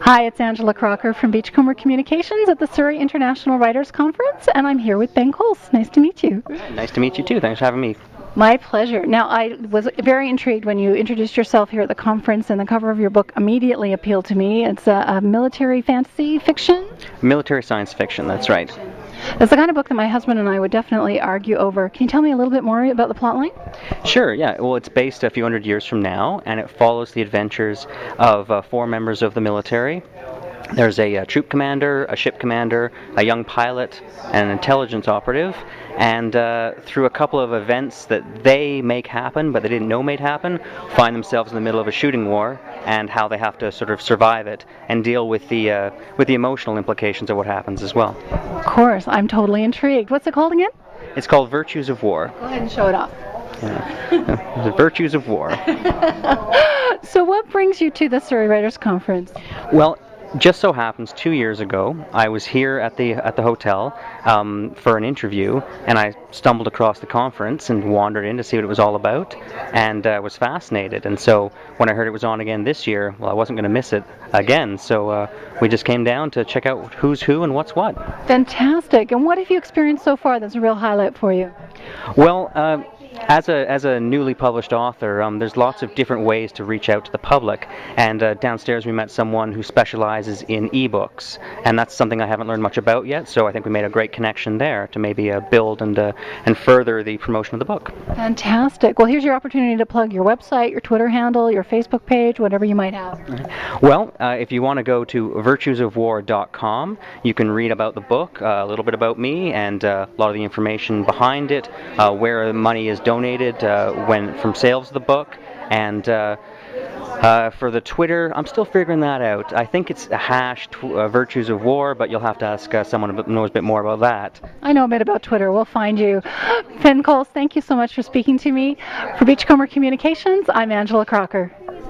Hi, it's Angela Crocker from Beachcomber Communications at the Surrey International Writers Conference, and I'm here with Ben Coles. Nice to meet you. Nice to meet you too. Thanks for having me. My pleasure. Now, I was very intrigued when you introduced yourself here at the conference, and the cover of your book immediately appealed to me. It's a military fantasy fiction? Military science fiction, that's right. It's the kind of book that my husband and I would definitely argue over. Can you tell me a little bit more about the plotline? Sure, yeah. Well, it's based a few hundred years from now, and it follows the adventures of 4 members of the military. There's a troop commander, a ship commander, a young pilot, and an intelligence operative. And through a couple of events that they make happen, but they didn't know made happen, find themselves in the middle of a shooting war, and how they have to sort of survive it and deal with the emotional implications of what happens as well. Of course, I'm totally intrigued. What's it called again? It's called Virtues of War. Go ahead and show it off. Yeah. The Virtues of War. So what brings you to the Surrey Writers Conference? Well, just so happens 2 years ago I was here at the hotel for an interview, and I stumbled across the conference and wandered in to see what it was all about, and was fascinated. And so when I heard it was on again this year, well, I wasn't going to miss it again, so we just came down to check out who's who and what's what. Fantastic. And what have you experienced so far that's a real highlight for you? Well, as a newly published author, there's lots of different ways to reach out to the public, and downstairs we met someone who specializes in ebooks, and that's something I haven't learned much about yet, so I think we made a great connection there to maybe build and further the promotion of the book. Fantastic. Well, here's your opportunity to plug your website, your Twitter handle, your Facebook page, whatever you might have. Well, if you want to go to virtuesofwar.com, you can read about the book, a little bit about me, and a lot of the information behind it, where the money is donated from sales of the book, and for the Twitter, I'm still figuring that out. I think it's #Virtues of War, but you'll have to ask someone who knows a bit more about that. I know a bit about Twitter. We'll find you. Ben Coles, thank you so much for speaking to me. For Beachcomber Communications, I'm Angela Crocker.